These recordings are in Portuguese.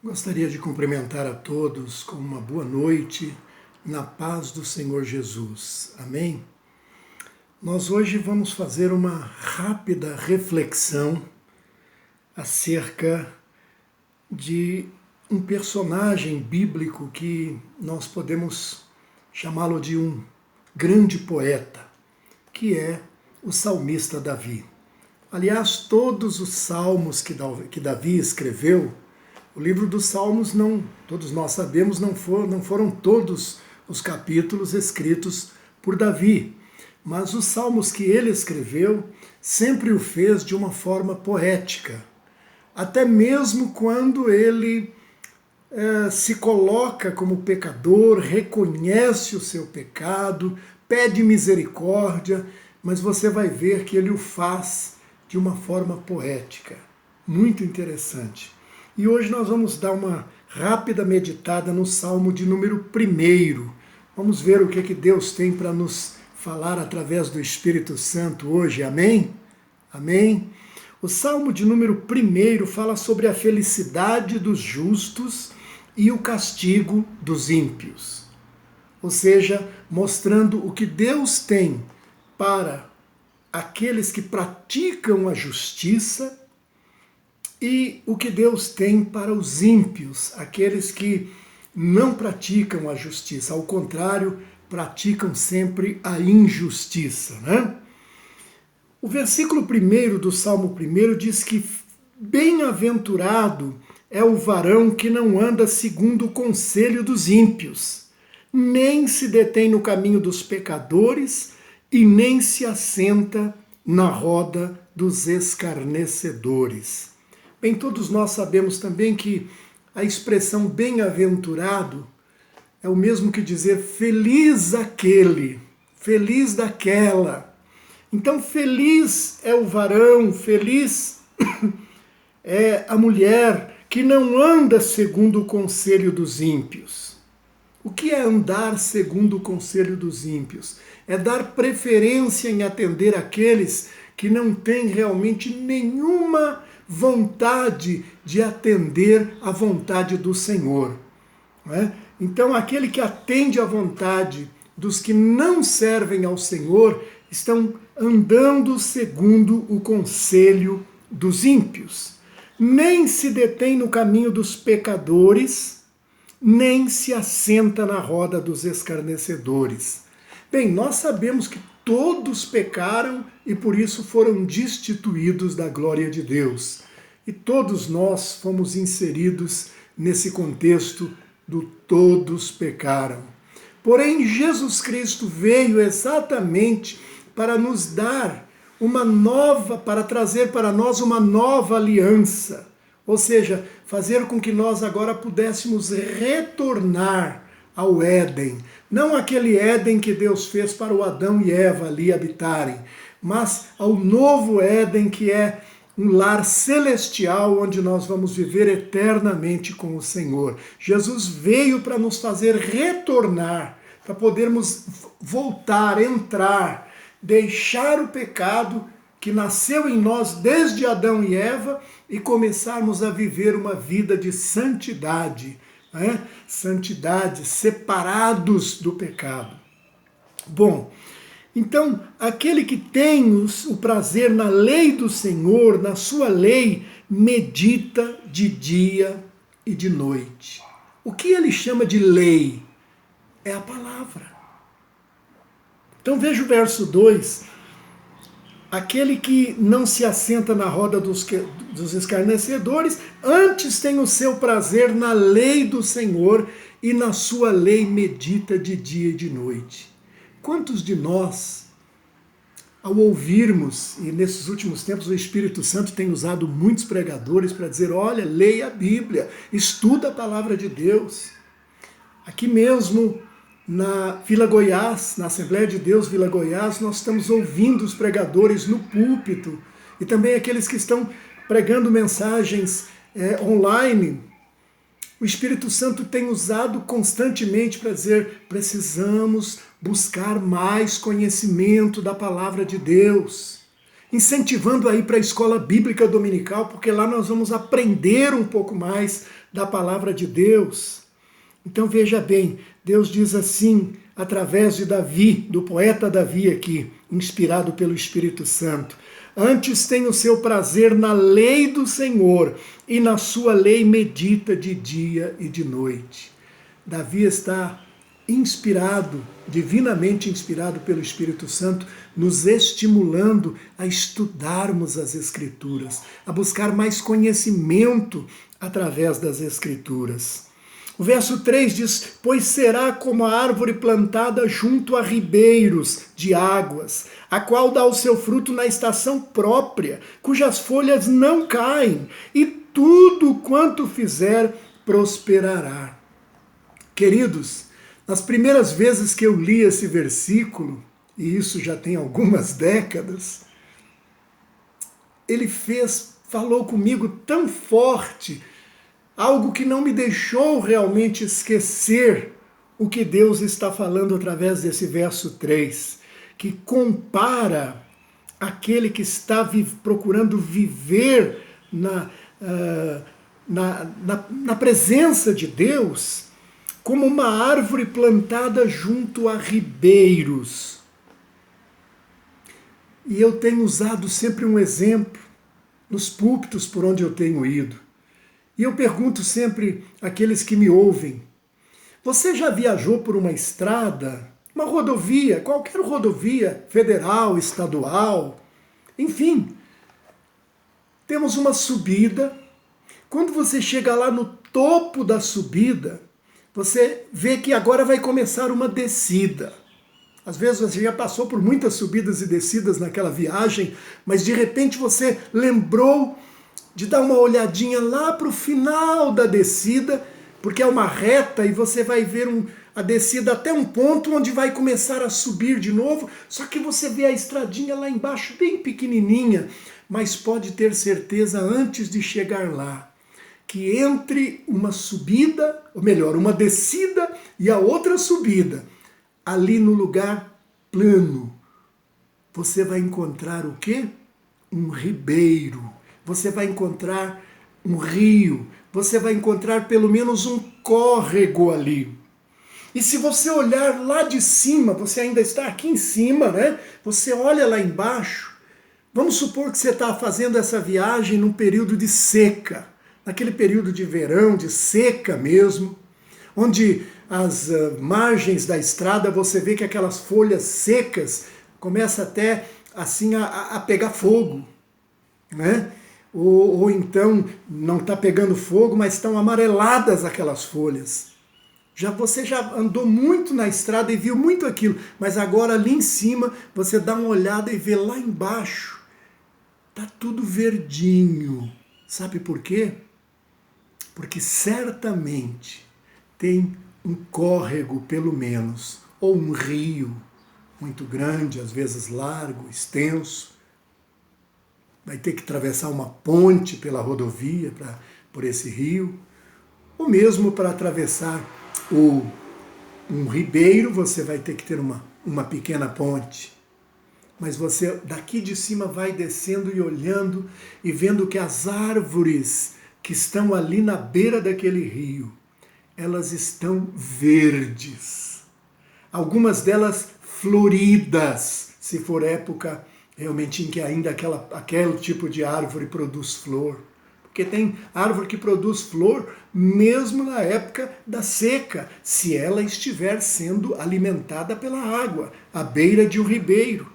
Gostaria de cumprimentar a todos com uma boa noite, na paz do Senhor Jesus. Amém? Nós hoje vamos fazer uma rápida reflexão acerca de um personagem bíblico que nós podemos chamá-lo de um grande poeta, que é o salmista Davi. Aliás, todos os salmos que Davi escreveu, o livro dos Salmos, todos nós sabemos, não foram todos os capítulos escritos por Davi, mas os salmos que ele escreveu sempre o fez de uma forma poética. Até mesmo quando ele se coloca como pecador, reconhece o seu pecado, pede misericórdia, mas você vai ver que ele o faz de uma forma poética. Muito interessante. E hoje nós vamos dar uma rápida meditada no Salmo de número 1. Vamos ver o que Deus tem para nos falar através do Espírito Santo hoje. Amém? Amém? O Salmo de número 1 fala sobre a felicidade dos justos e o castigo dos ímpios. Ou seja, mostrando o que Deus tem para aqueles que praticam a justiça e o que Deus tem para os ímpios, aqueles que não praticam a justiça, ao contrário, praticam sempre a injustiça, né? O versículo 1 do Salmo 1 diz que bem-aventurado é o varão que não anda segundo o conselho dos ímpios, nem se detém no caminho dos pecadores e nem se assenta na roda dos escarnecedores. Bem, todos nós sabemos também que a expressão bem-aventurado é o mesmo que dizer feliz aquele, feliz daquela. Então, feliz é o varão, feliz é a mulher que não anda segundo o conselho dos ímpios. O que é andar segundo o conselho dos ímpios? É dar preferência em atender aqueles que não têm realmente nenhuma vontade de atender à vontade do Senhor. Não é? Então, aquele que atende à vontade dos que não servem ao Senhor estão andando segundo o conselho dos ímpios. Nem se detém no caminho dos pecadores, nem se assenta na roda dos escarnecedores. Bem, nós sabemos que todos pecaram e por isso foram destituídos da glória de Deus. E todos nós fomos inseridos nesse contexto do todos pecaram. Porém, Jesus Cristo veio exatamente para nos dar para trazer para nós uma nova aliança. Ou seja, fazer com que nós agora pudéssemos retornar ao Éden. Não aquele Éden que Deus fez para o Adão e Eva ali habitarem, mas ao novo Éden que é um lar celestial onde nós vamos viver eternamente com o Senhor. Jesus veio para nos fazer retornar, para podermos voltar, entrar, deixar o pecado que nasceu em nós desde Adão e Eva e começarmos a viver uma vida de santidade. Santidade, separados do pecado. Bom, então, aquele que tem o prazer na lei do Senhor, na sua lei, medita de dia e de noite. O que ele chama de lei? É a palavra. Então veja o verso 2. Aquele que não se assenta na roda dos escarnecedores, antes tem o seu prazer na lei do Senhor e na sua lei medita de dia e de noite. Quantos de nós, ao ouvirmos, e nesses últimos tempos o Espírito Santo tem usado muitos pregadores para dizer, olha, leia a Bíblia, estuda a palavra de Deus. Aqui mesmo, na Vila Goiás, na Assembleia de Deus Vila Goiás, nós estamos ouvindo os pregadores no púlpito e também aqueles que estão pregando mensagens online. O Espírito Santo tem usado constantemente para dizer, precisamos buscar mais conhecimento da palavra de Deus. incentivando a ir para a escola bíblica dominical, porque lá nós vamos aprender um pouco mais da palavra de Deus. Então veja bem, Deus diz assim, através de Davi, do poeta Davi aqui, inspirado pelo Espírito Santo: antes tem o seu prazer na lei do Senhor, e na sua lei medita de dia e de noite. Davi está inspirado, divinamente inspirado pelo Espírito Santo, nos estimulando a estudarmos as Escrituras, a buscar mais conhecimento através das Escrituras. O verso 3 diz: pois será como a árvore plantada junto a ribeiros de águas, a qual dá o seu fruto na estação própria, cujas folhas não caem, e tudo quanto fizer prosperará. Queridos, nas primeiras vezes que eu li esse versículo, e isso já tem algumas décadas, ele falou comigo tão forte, algo que não me deixou realmente esquecer o que Deus está falando através desse verso 3, que compara aquele que está procurando viver na presença de Deus como uma árvore plantada junto a ribeiros. E eu tenho usado sempre um exemplo nos púlpitos por onde eu tenho ido. E eu pergunto sempre àqueles que me ouvem: você já viajou por uma estrada, uma rodovia, qualquer rodovia, federal, estadual, enfim, temos uma subida. Quando você chega lá no topo da subida, você vê que agora vai começar uma descida. Às vezes você já passou por muitas subidas e descidas naquela viagem, mas de repente você lembrou de dar uma olhadinha lá para o final da descida, porque é uma reta e você vai ver a descida até um ponto onde vai começar a subir de novo, só que você vê a estradinha lá embaixo bem pequenininha, mas pode ter certeza antes de chegar lá, que entre uma subida, ou melhor, uma descida e a outra subida, ali no lugar plano, você vai encontrar o quê? Um ribeiro. Você vai encontrar um rio. Você vai encontrar pelo menos um córrego ali. E se você olhar lá de cima, você ainda está aqui em cima, né? Você olha lá embaixo. Vamos supor que você está fazendo essa viagem num período de seca, naquele período de verão, de seca mesmo, onde as margens da estrada você vê que aquelas folhas secas começam até assim a pegar fogo, né? Ou então não está pegando fogo, mas estão amareladas aquelas folhas. Você já andou muito na estrada e viu muito aquilo, mas agora ali em cima você dá uma olhada e vê lá embaixo, tá tudo verdinho. Sabe por quê? Porque certamente tem um córrego, pelo menos, ou um rio muito grande, às vezes largo, extenso. Vai ter que atravessar uma ponte pela rodovia, por esse rio, ou mesmo para atravessar um ribeiro, você vai ter que ter uma pequena ponte. Mas você daqui de cima vai descendo e olhando e vendo que as árvores que estão ali na beira daquele rio, elas estão verdes. Algumas delas floridas, se for época realmente em que ainda aquele tipo de árvore produz flor. Porque tem árvore que produz flor mesmo na época da seca, se ela estiver sendo alimentada pela água, à beira de um ribeiro.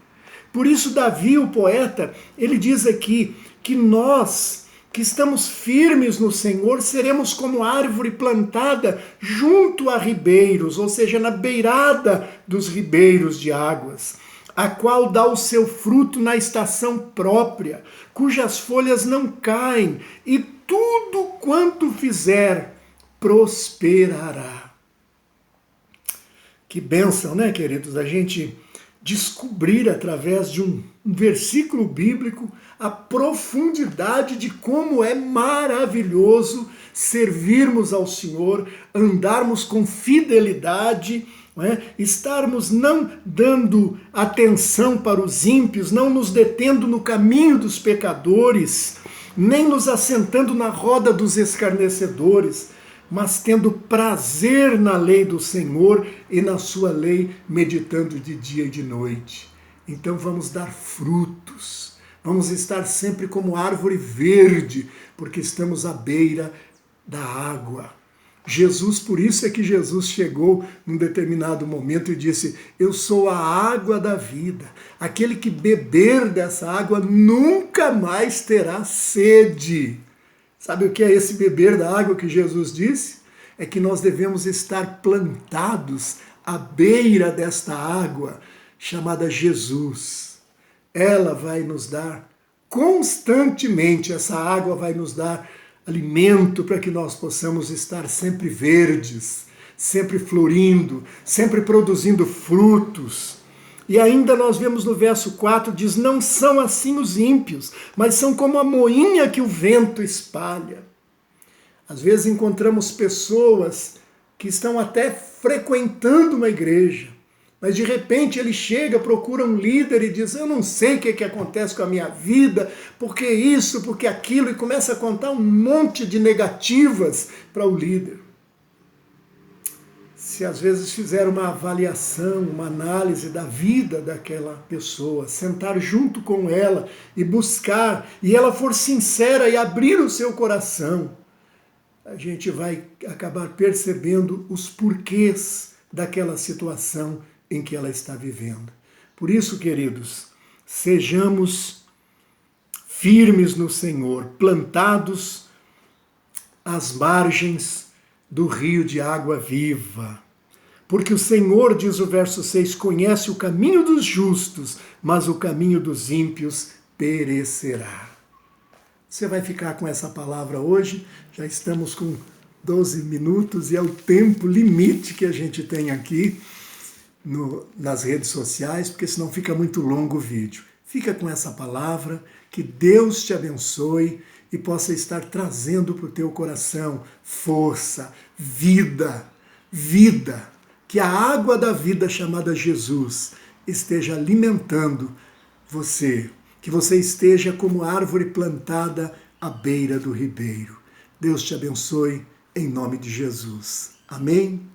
Por isso Davi, o poeta, ele diz aqui que nós, que estamos firmes no Senhor, seremos como árvore plantada junto a ribeiros, ou seja, na beirada dos ribeiros de águas, a qual dá o seu fruto na estação própria, cujas folhas não caem, e tudo quanto fizer prosperará. Que bênção, né, queridos? A gente descobrir através de um versículo bíblico a profundidade de como é maravilhoso servirmos ao Senhor, andarmos com fidelidade não é? Estarmos não dando atenção para os ímpios, não nos detendo no caminho dos pecadores, nem nos assentando na roda dos escarnecedores, mas tendo prazer na lei do Senhor e na sua lei, meditando de dia e de noite. Então vamos dar frutos, vamos estar sempre como árvore verde, porque estamos à beira da água. Jesus, por isso é que Jesus chegou num determinado momento e disse: eu sou a água da vida. Aquele que beber dessa água nunca mais terá sede. Sabe o que é esse beber da água que Jesus disse? É que nós devemos estar plantados à beira desta água chamada Jesus. Ela vai nos dar constantemente, essa água vai nos dar alimento para que nós possamos estar sempre verdes, sempre florindo, sempre produzindo frutos. E ainda nós vemos no verso 4, diz: não são assim os ímpios, mas são como a moinha que o vento espalha. Às vezes encontramos pessoas que estão até frequentando uma igreja, mas de repente ele chega, procura um líder e diz: eu não sei o que acontece com a minha vida, porque isso, porque aquilo, e começa a contar um monte de negativas para o líder. Se às vezes fizer uma avaliação, uma análise da vida daquela pessoa, sentar junto com ela e buscar, e ela for sincera e abrir o seu coração, a gente vai acabar percebendo os porquês daquela situação em que ela está vivendo. Por isso, queridos, sejamos firmes no Senhor, plantados às margens do rio de água viva. Porque o Senhor, diz o verso 6, conhece o caminho dos justos, mas o caminho dos ímpios perecerá. Você vai ficar com essa palavra hoje, já estamos com 12 minutos e é o tempo limite que a gente tem aqui nas redes sociais, porque senão fica muito longo o vídeo. Fica com essa palavra, que Deus te abençoe e possa estar trazendo para o teu coração força, vida, que a água da vida chamada Jesus esteja alimentando você, que você esteja como árvore plantada à beira do ribeiro. Deus te abençoe em nome de Jesus. Amém?